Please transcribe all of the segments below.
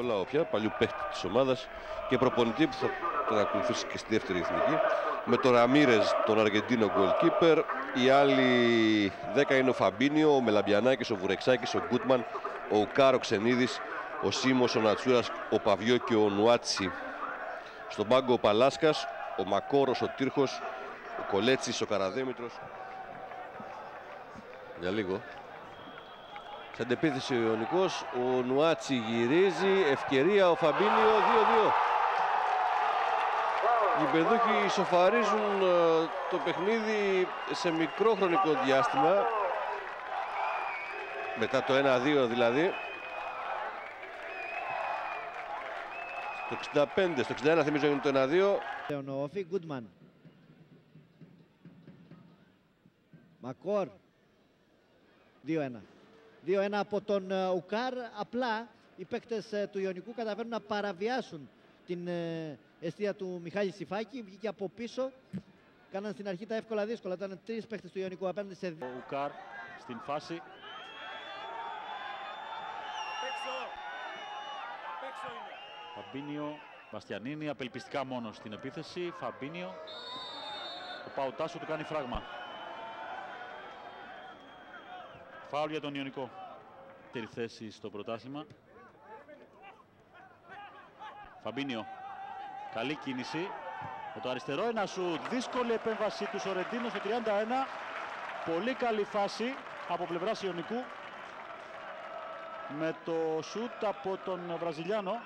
Νικολάου πια, παλιού παίχτη της ομάδας και προπονητή που θα τον ακολουθήσει και στη δεύτερη εθνική. Με τον Ραμίρες, τον Αργεντίνο goalkeeper. Οι άλλοι 10 είναι ο Φαμπίνιο, ο Μελαμπιανάκης, ο Βουρεξάκης, ο Γκούτμαν, ο Ουκάρ, ο Ξενίδης, ο Σίμος, ο Νατσούρας, ο Παβιό και ο Νουάτσι. Στον πάγκο ο Παλάσκας, ο Μακόρος, ο Τύρχος, ο Κολέτσης, ο Καραδέμητρος. Για λίγο. Σε αντεπίθεση ο Ιωνικός, ο Νουάτσι γυρίζει, ευκαιρία ο Φαμπίνιο, 2-2. Οι παιδούχοι ισοφαρίζουν το παιχνίδι σε μικρό χρονικό διάστημα. Μετά το 1-2 δηλαδή. Στο 65, στο 61 θυμίζω είναι το 1-2. Λεωνόφι, Γκούντμαν. Μακόρ. 2-1. 2-1 από τον Ουκάρ. Απλά οι παίκτες του Ιωνικού καταφέρνουν να παραβιάσουν την αιστεία του Μιχάλη Σιφάκη. Βγήκε από πίσω. Κάναν στην αρχή τα εύκολα δύσκολα. Ήταν 3 παίκτες του Ιωνικού απέναντι σε 2. Ο Ουκάρ στην φάση. Φαμπίνιο, Μπαστιανίνη, απελπιστικά μόνο στην επίθεση. Φαμπίνιο, ο Παουτάσου του κάνει φράγμα. Φάουλ για τον Ιωνικό. Δεύτερη θέση στο πρωτάθλημα. Φαμπίνιο, καλή κίνηση. Με το αριστερό ένα σουτ, δύσκολη επέμβασή του Σορεντίνο στο 31. Πολύ καλή φάση από πλευράς Ιωνικού. Με το σουτ από τον Βραζιλιάνο.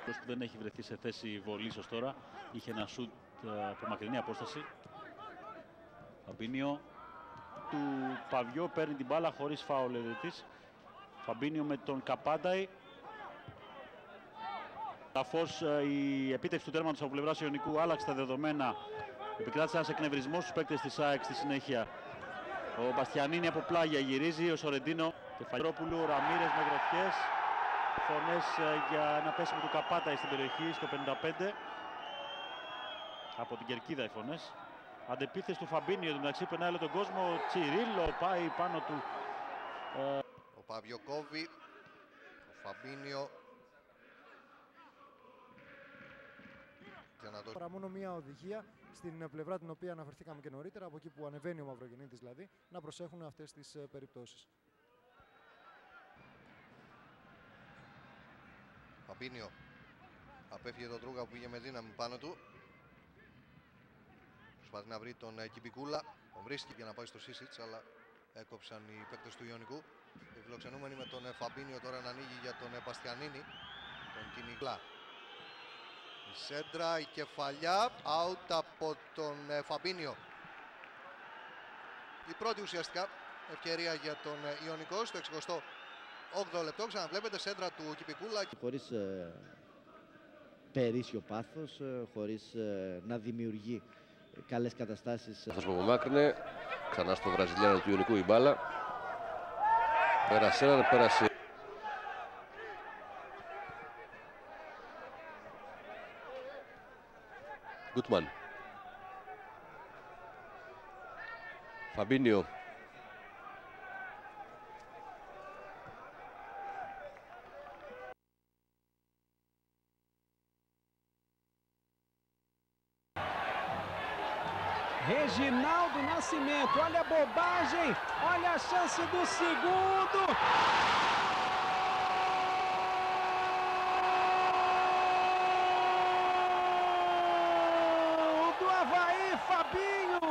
Που δεν έχει βρεθεί σε θέση βολής ως τώρα. Είχε ένα σουτ από μακρινή απόσταση. Φαμπίνιο του Παβιό παίρνει την μπάλα χωρίς φάουλ της. Φαμπίνιο με τον Καπάνταϊ. Σαφώς η επίτευξη του τέρματος από πλευράς Ιωνικού άλλαξε τα δεδομένα. Επικράτησε ένας εκνευρισμός στους παίκτες της ΑΕΚ στη συνέχεια. Ο Μπαστιανίνη από πλάγια γυρίζει, ο Σορεντίνο. Κεφαλιόπουλου, ο Ραμίρες με γροθιές. Φωνές για ένα πέσιμο του Καπάταϊ στην περιοχή στο 55. Από την κερκίδα οι φωνές. Αντεπίθεση του Φαμπίνιο, μεταξύ περνάει όλο τον κόσμο. Ο Τσιρίλο πάει πάνω του. Ο Παβιό κόβει. Ο Φαμπίνιο. Παρά μόνο μία οδηγία στην πλευρά την οποία αναφερθήκαμε και νωρίτερα, από εκεί που ανεβαίνει ο Μαυρογεννήτης δηλαδή, να προσέχουν αυτές τις περιπτώσεις. Φαμπίνιο απέφυγε τον Τρούγα που πήγε με δύναμη πάνω του. Προσπαθεί να βρει τον Κιμπικούλα. Τον βρίσκει για να πάει στο Σίσιτς, αλλά έκοψαν οι παίκτες του Ιωνικού. Οι φιλοξενούμενοι με τον Φαμπίνιο τώρα να ανοίγει για τον Μπαστιανίνη. Τον Κινιγκλά. Η σέντρα, η κεφαλιά, out από τον Φαμπίνιο. Η πρώτη ουσιαστικά ευκαιρία για τον Ιωνικό στο 68 λεπτό. Ξαναβλέπετε σέντρα του Κιπικούλα. Χωρίς περίσσιο πάθος, χωρίς να δημιουργεί καλές καταστάσεις. Αυτός που απομάκρυνε, ξανά στο Βραζιλιάνο του Ιωνικού η μπάλα. Πέρασε έναν, πέρασε. Γκούτμαν. Φαμπίνιο. Reginaldo Nascimento, olha a bobagem, olha a chance do segundo. Do Avaí, Fabinho.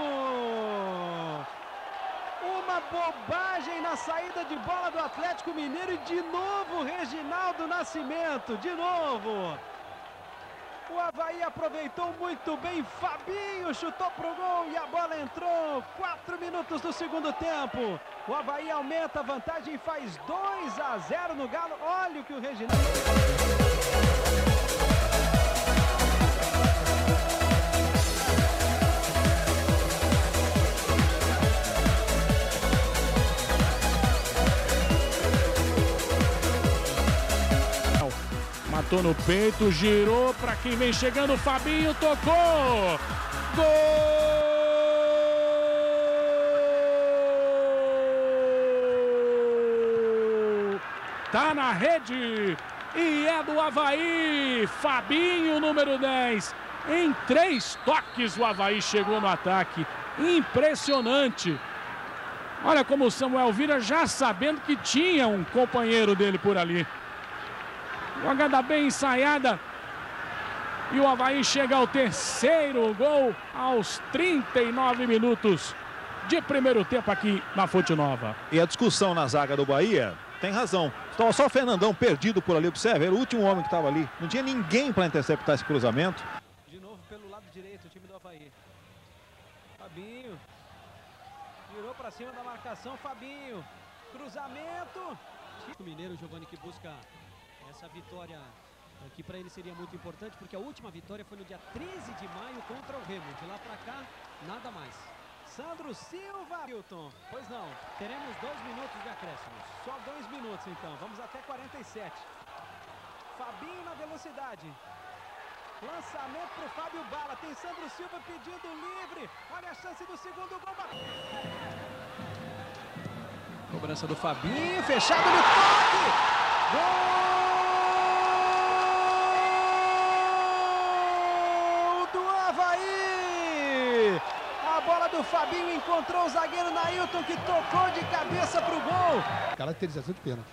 Uma bobagem na saída de bola do Atlético Mineiro e de novo Reginaldo Nascimento, de novo. O Avaí aproveitou muito bem, Fabinho chutou pro gol e a bola entrou. 4 minutos do segundo tempo. O Avaí aumenta a vantagem e faz 2-0 no Galo. Olha o que o Reginaldo... Matou no peito, girou para quem vem chegando, Fabinho tocou! Gol! Tá na rede! e é do Avaí. Fabinho, número 10. Em 3 toques o Avaí chegou no ataque. Impressionante. Olha como o Samuel vira já sabendo que tinha um companheiro dele por ali. Jogada bem ensaiada. E o Avaí chega ao 3º gol aos 39 minutos de primeiro tempo aqui na Fonte Nova. E a discussão na zaga do Bahia tem razão. Estava só o Fernandão perdido por ali. Observe, era o último homem que estava ali. Não tinha ninguém para interceptar esse cruzamento. De novo pelo lado direito, o time do Avaí. Fabinho. Virou para cima da marcação, Fabinho. Cruzamento. O Mineiro, Giovani, que busca essa vitória aqui para ele seria muito importante, porque a última vitória foi no dia 13 de maio contra o Remo. De lá para cá, nada mais. Sandro Silva, Hilton. Pois não, teremos 2 minutos de acréscimos. Só 2 minutos então, vamos até 47. Fabinho na velocidade. Lançamento para o Fábio Bala. Tem Sandro Silva pedindo livre. Olha a chance do segundo gol. Cobrança do Fabinho, fechado no toque. Gol do Avaí. A bola do Fabinho encontrou o zagueiro Nailton, que tocou de cabeça para o gol. Caracterização de pênalti.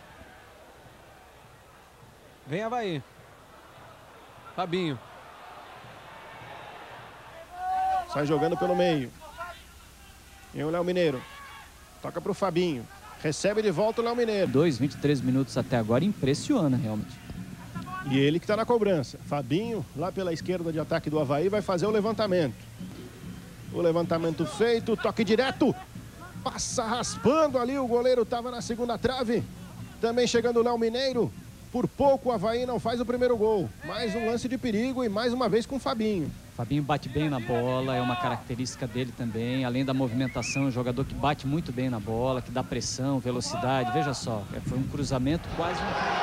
Vem Avaí. Fabinho. Sai jogando pelo meio. E o Léo Mineiro. Toca para o Fabinho. Recebe de volta o Léo Mineiro. 23 minutos até agora, impressiona realmente. E ele que está na cobrança. Fabinho, lá pela esquerda de ataque do Avaí, vai fazer o levantamento. O levantamento feito, toque direto. Passa raspando ali, o goleiro estava na segunda trave. Também chegando o Léo Mineiro. Por pouco o Avaí não faz o primeiro gol. Mais um lance de perigo e mais uma vez com o Fabinho. Fabinho bate bem na bola, é uma característica dele também. Além da movimentação, é um jogador que bate muito bem na bola, que dá pressão, velocidade. Veja só, foi um cruzamento quase um...